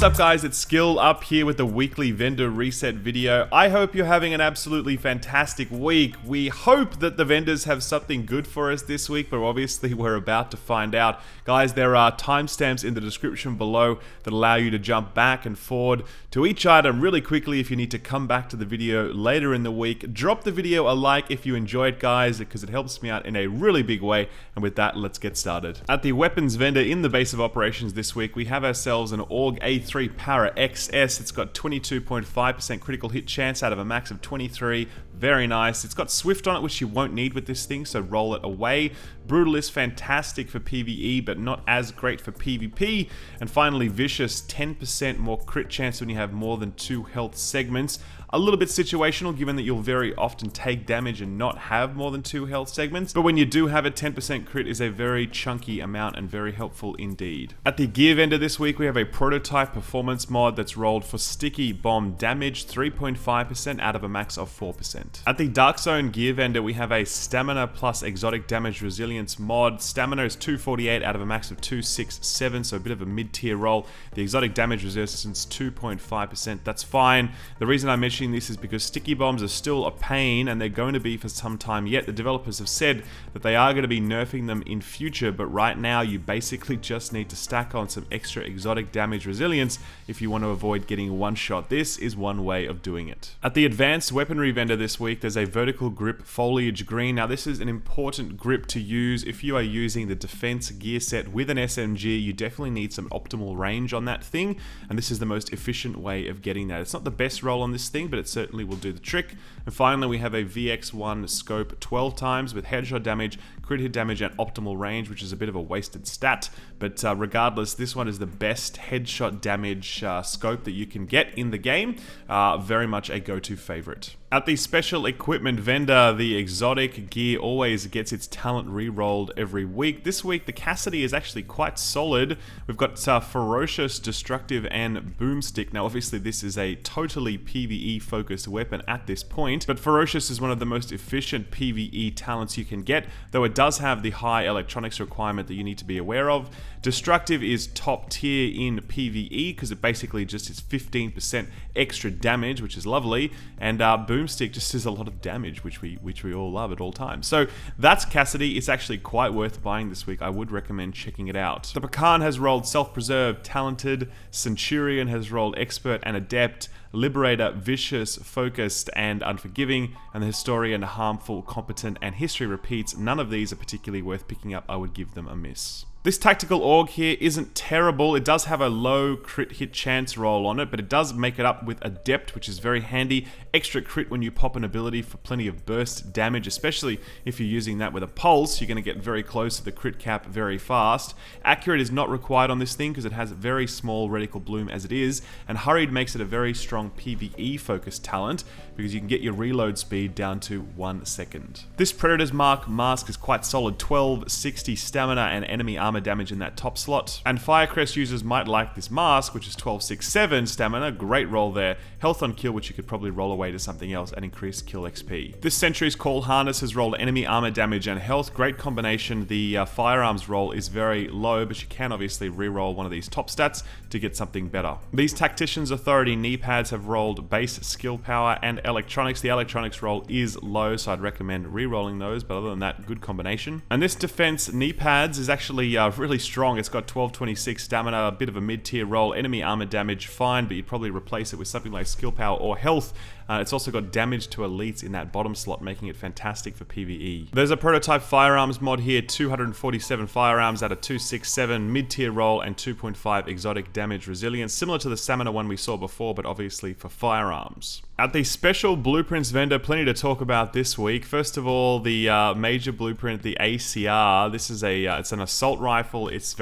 What's up guys, it's Skill up here with the weekly vendor reset video. I hope you're having an absolutely fantastic week. We hope that the vendors have something good for us this week, but obviously we're about to find out. Guys, there are timestamps in the description below that allow you to jump back and forward to each item really quickly if you need to come back to the video later in the week. Drop the video a like if you enjoyed, guys, because it helps me out in a really big way. And with that, let's get started. At the weapons vendor in the base of operations this week, we have ourselves an AUG A3 Para XS. It's got 22.5% critical hit chance out of a max of 23. Very nice. It's got Swift on it, which you won't need with this thing, so roll it away. Brutal is fantastic for PvE, but not as great for PvP. And finally, Vicious, 10% more crit chance when you have more than 2 health segments. A little bit situational, given that you'll very often take damage and not have more than 2 health segments. But when you do have it, 10% crit is a very chunky amount and very helpful indeed. At the gear vendor this week, we have a prototype performance mod that's rolled for sticky bomb damage, 3.5% out of a max of 4%. At the Dark Zone gear vendor, we have a stamina plus exotic damage resilience mod. Stamina is 248 out of a max of 267, so a bit of a mid-tier roll. The exotic damage resistance, 2.5%. That's fine. The reason I mentioned this is because sticky bombs are still a pain, and they're going to be for some time yet. The developers have said that they are going to be nerfing them in future, but right now you basically just need to stack on some extra exotic damage resilience if you want to avoid getting one shot. This is one way of doing it. At the advanced weaponry vendor this week, there's a vertical grip Foliage green. Now this is an important grip to use if you are using the defense gear set with an SMG. You definitely need some optimal range on that thing, and this is the most efficient way of getting that. It's not the best roll on this thing, but it certainly will do the trick. And finally, we have a VX1 scope 12 times with headshot damage, crit hit damage, and optimal range, which is a bit of a wasted stat. But regardless, this one is the best headshot damage scope that you can get in the game. Very much a go-to favorite. At the special equipment vendor, the exotic gear always gets its talent re-rolled every week. This week, the Cassidy is actually quite solid. We've got Ferocious, Destructive, and Boomstick. Now, obviously, this is a totally PvE-focused weapon at this point, but Ferocious is one of the most efficient PvE talents you can get, though it does have the high electronics requirement that you need to be aware of. Destructive is top tier in PvE because it basically just is 15% extra damage, which is lovely, and Boomstick just does a lot of damage, which we all love at all times. So that's Cassidy. It's actually quite worth buying this week. I would recommend checking it out. The Pecan has rolled Self-Preserved, Talented. Centurion has rolled Expert and Adept. Liberator, Vicious, Focused, and Unforgiving, and the Historian, Harmful, Competent, and History Repeats. None of these are particularly worth picking up. I would give them a miss. This tactical AUG here isn't terrible. It does have a low crit hit chance roll on it, but it does make it up with Adept, which is very handy. Extra crit when you pop an ability for plenty of burst damage, especially if you're using that with a pulse. You're going to get very close to the crit cap very fast. Accurate is not required on this thing because it has a very small reticle bloom as it is, and Hurried makes it a very strong PvE focused talent because you can get your reload speed down to 1 second. This Predator's Mark mask is quite solid, 1260 stamina and enemy armor damage in that top slot. And Firecrest users might like this mask, which is 1267 stamina, great roll there. Health on kill, which you could probably roll away to something else and increase kill XP. This Sentry's Call Harness has rolled enemy armor damage and health, great combination. The Firearms roll is very low, but you can obviously re-roll one of these top stats to get something better. These Tactician's Authority knee pads have rolled base skill power and electronics. The electronics roll is low, so I'd recommend re-rolling those, but other than that, good combination. And this defense knee pads is actually really strong. It's got 1226 stamina, a bit of a mid-tier roll, enemy armor damage, fine, but you'd probably replace it with something like skill power or health. It's also got damage to elites in that bottom slot, making it fantastic for PvE. There's a prototype Firearms mod here, 247 firearms at a 267 mid-tier roll and 2.5 exotic damage resilience, similar to the Stamina one we saw before, but obviously for firearms. At the special blueprints vendor, plenty to talk about this week. First of all, the major blueprint, the ACR. This is it's an assault rifle. It's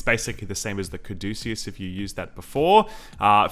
basically the same as the Caduceus if you used that before.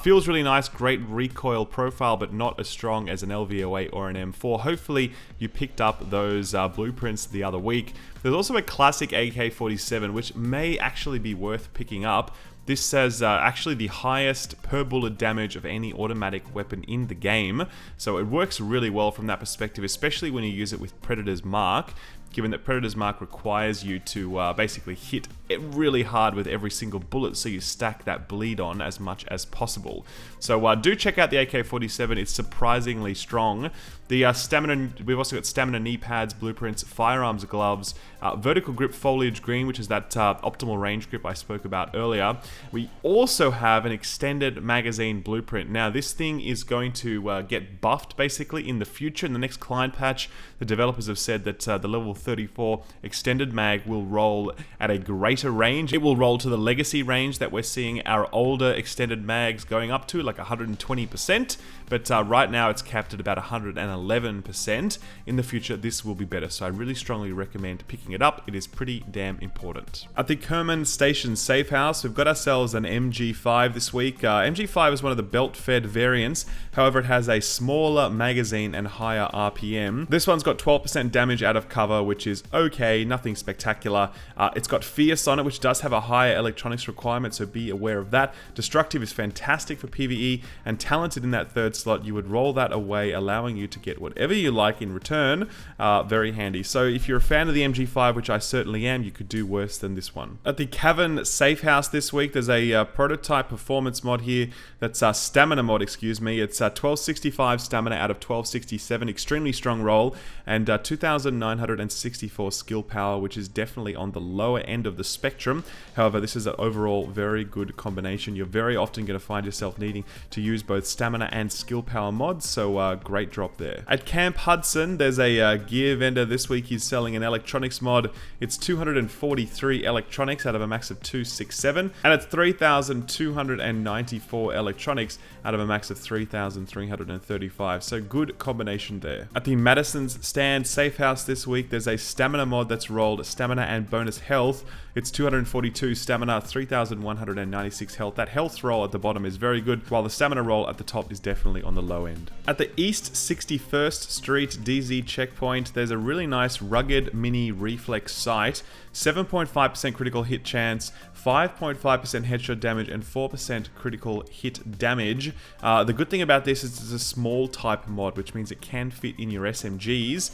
Feels really nice, great recoil profile, but not as strong as an LVOA or an M4. Hopefully you picked up those blueprints the other week. There's also a classic AK-47, which may actually be worth picking up. This has actually the highest per bullet damage of any automatic weapon in the game, so it works really well from that perspective, especially when you use it with Predator's Mark. given that Predator's Mark requires you to basically hit it really hard with every single bullet, so you stack that bleed on as much as possible. So do check out the AK-47, it's surprisingly strong. The stamina, we've also got stamina knee pads, blueprints, firearms gloves, vertical grip foliage green, which is that optimal range grip I spoke about earlier. We also have an extended magazine blueprint. Now this thing is going to get buffed basically in the future. In the next client patch, the developers have said that the level 34 extended mag will roll at a greater range. It will roll to the legacy range that we're seeing our older extended mags going up to, like 120%, but right now it's capped at about 111%. In the future, this will be better, so I really strongly recommend picking it up. It is pretty damn important. At the Kerman Station Safe House, we've got ourselves an MG5 this week. MG5 is one of the belt-fed variants, however it has a smaller magazine and higher RPM. This one's got 12% damage out of cover, which is okay, nothing spectacular. It's got Fierce on it, which does have a higher electronics requirement, so be aware of that. Destructive is fantastic for PvE, and Talented in that third slot, you would roll that away, allowing you to get whatever you like in return. Very handy. So if you're a fan of the MG5, which I certainly am, you could do worse than this one. At the Cavern Safe House this week, there's a prototype performance mod here. That's a stamina mod, excuse me. It's 1265 stamina out of 1267, extremely strong roll, and 2964 skill power, which is definitely on the lower end of the spectrum. However, this is an overall very good combination. You're very often going to find yourself needing to use both stamina and skill power mods, so great drop there. At Camp Hudson, there's a gear vendor this week. He's selling an electronics mod. It's 243 electronics out of a max of 267, and it's 3,294 electronics out of a max of 3,335, so good combination there. At the Madison's Stand Safe House this week, there's a stamina mod that's rolled stamina and bonus health. It's 242 stamina, 3,196 health. That health roll at the bottom is very good, while the stamina roll at the top is definitely on the low end. At the East 61st Street DZ checkpoint, there's a really nice rugged mini reflex sight. 7.5% critical hit chance, 5.5% headshot damage, and 4% critical hit damage. The good thing about this is it's a small type mod, which means it can fit in your SMGs.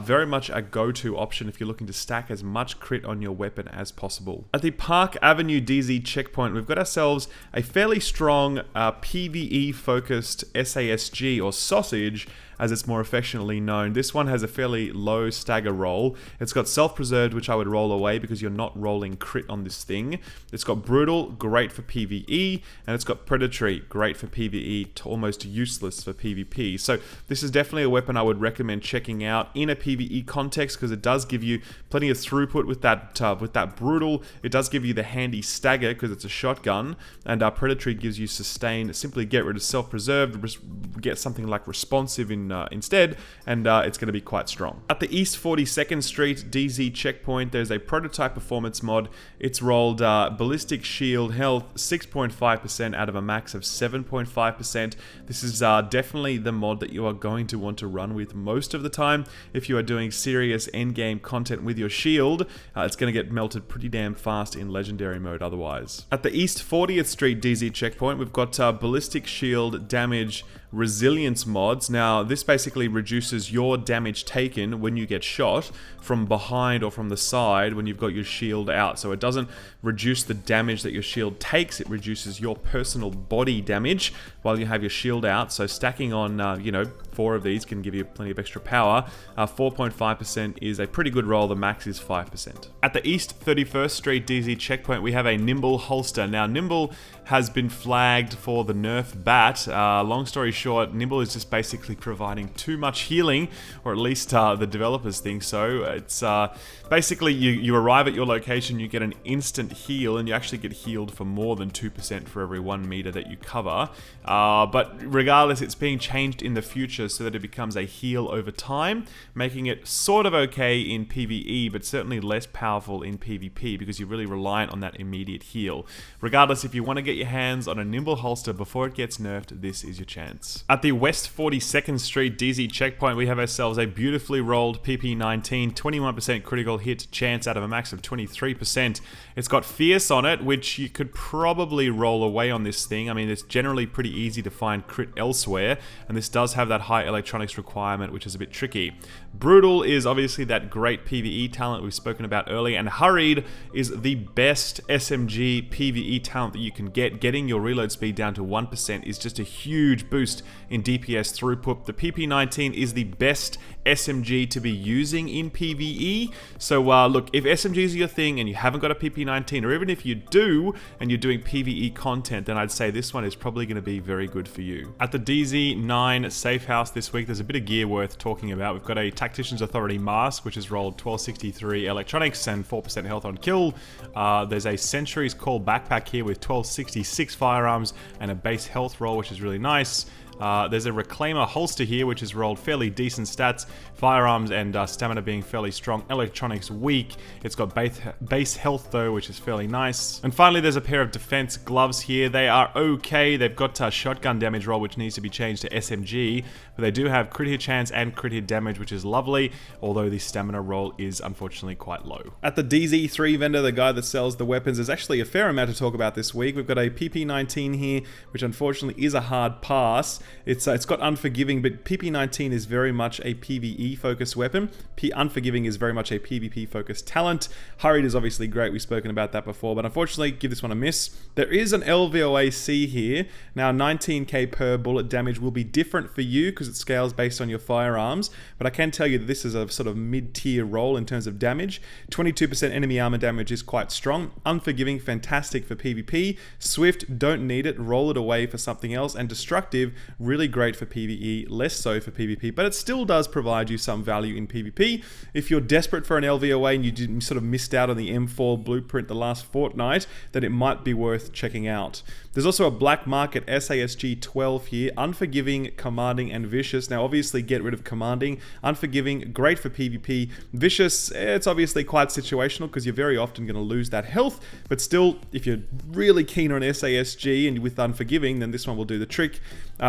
Very much a go-to option if you're looking to stack as much crit on your weapon as possible. At the Park Avenue DZ checkpoint, we've got ourselves a fairly strong PvE-focused SASG, or sausage, as it's more affectionately known. This one has a fairly low stagger roll. It's got self-preserved, which I would roll away because you're not rolling crit on this thing. It's got brutal, great for PvE, and it's got predatory, great for PvE, to almost useless for PvP. So this is definitely a weapon I would recommend checking out in a PvE context, because it does give you plenty of throughput with that brutal. It does give you the handy stagger because it's a shotgun, and predatory gives you sustain. Simply get rid of self-preserved, get something like responsive instead, and it's going to be quite strong. At the East 42nd Street DZ checkpoint, there's a prototype performance mod. It's rolled ballistic shield health 6.5% out of a max of 7.5%. This is definitely the mod that you are going to want to run with most of the time if you are doing serious endgame content with your shield. It's going to get melted pretty damn fast in legendary mode otherwise. At the East 40th Street DZ checkpoint, we've got ballistic shield damage resilience mods. Now this basically reduces your damage taken when you get shot from behind or from the side when you've got your shield out. So it doesn't reduce the damage that your shield takes, it reduces your personal body damage while you have your shield out. So stacking on 4 of these can give you plenty of extra power. 4.5% is a pretty good roll. The max is 5%. At the East 31st Street DZ checkpoint, we have a Nimble Holster. Now Nimble has been flagged for the nerf bat. Long story short, Nimble is just basically providing too much healing, or at least the developers think so. It's basically you arrive at your location, you get an instant heal, and you actually get healed for more than 2% for every 1 meter that you cover. But regardless, it's being changed in the future so that it becomes a heal over time, making it sort of okay in PvE, but certainly less powerful in PvP because you're really reliant on that immediate heal. Regardless, if you want to get your hands on a Nimble Holster before it gets nerfed, this is your chance. At the West 42nd Street DZ checkpoint, we have ourselves a beautifully rolled PP-19, 21% critical hit chance out of a max of 23%. It's got Fierce on it, which you could probably roll away on this thing. I mean, it's generally pretty easy to find crit elsewhere, and this does have that high electronics requirement, which is a bit tricky. Brutal is obviously that great PvE talent we've spoken about earlier, and Hurried is the best SMG PvE talent that you can get. Getting your reload speed down to 1% is just a huge boost in DPS throughput. The PP-19 is the best SMG to be using in PvE. So look, if SMG is your thing and you haven't got a PP-19, or even if you do and you're doing PvE content, then I'd say this one is probably going to be very good for you. At the DZ9 safe house this week, there's a bit of gear worth talking about. We've got a Tactician's Authority mask, which has rolled 1263 electronics and 4% health on kill. There's a Sentry's Call backpack here with 1266 firearms and a base health roll, which is really nice. There's a Reclaimer holster here, which has rolled fairly decent stats. Firearms and stamina being fairly strong. Electronics weak. It's got base health though, which is fairly nice. And finally, there's a pair of defense gloves here. They are okay. They've got shotgun damage roll, which needs to be changed to SMG. But they do have crit hit chance and crit hit damage, which is lovely. Although the stamina roll is unfortunately quite low. At the DZ3 vendor, the guy that sells the weapons, there's actually a fair amount to talk about this week. We've got a PP-19 here, which unfortunately is a hard pass. It's got Unforgiving, but PP-19 is very much a PvE focused weapon. Unforgiving is very much a PvP focused talent. Hurried is obviously great, we've spoken about that before, but unfortunately give this one a miss. There is an LVOA-C here. Now 19k per bullet damage will be different for you because it scales based on your firearms, but I can tell you that this is a sort of mid-tier roll in terms of damage. 22% enemy armor damage is quite strong. Unforgiving, fantastic for PvP. Swift, don't need it, roll it away for something else. And Destructive, really great for PvE, less so for PvP, but it still does provide you some value in PvP. If you're desperate for an LVOA and you sort of missed out on the M4 blueprint the last fortnight, then it might be worth checking out. There's also a black market SASG 12 here, Unforgiving, Commanding, and Vicious. Now obviously get rid of Commanding. Unforgiving, great for PvP. Vicious, it's obviously quite situational because you're very often going to lose that health, but still, if you're really keen on SASG and with Unforgiving, then this one will do the trick.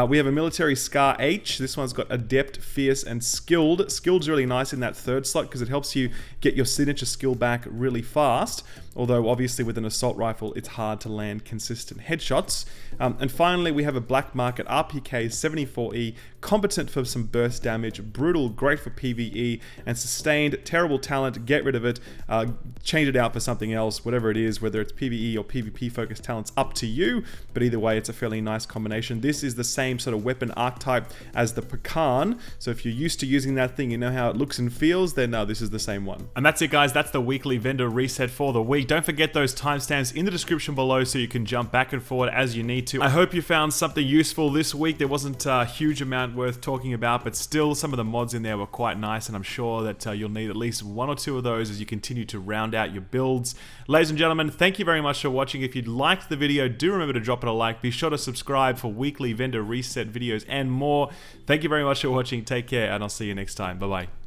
We have a Military Scar H. This one's got Adept, Fierce, and Skilled. Skilled's really nice in that third slot because it helps you get your signature skill back really fast. Although obviously with an assault rifle, it's hard to land consistent headshots. And finally, we have a black market RPK 74E, competent for some burst damage, brutal, great for PvE, and sustained, terrible talent. Get rid of it, change it out for something else, whatever it is, whether it's PvE or PvP focused talents, up to you. But either way, it's a fairly nice combination. This is the same sort of weapon archetype as the Pecan. So if you're used to using that thing, you know how it looks and feels, then this is the same one. And that's it, guys. That's the weekly vendor reset for the week. Don't forget those timestamps in the description below so you can jump back and forward as you need to. I hope you found something useful this week. There wasn't a huge amount worth talking about, but still some of the mods in there were quite nice, and I'm sure that you'll need at least one or two of those as you continue to round out your builds. Ladies and gentlemen, thank you very much for watching. If you liked the video, do remember to drop it a like. Be sure to subscribe for weekly vendor reset videos and more. Thank you very much for watching. Take care, and I'll see you next time. Bye-bye.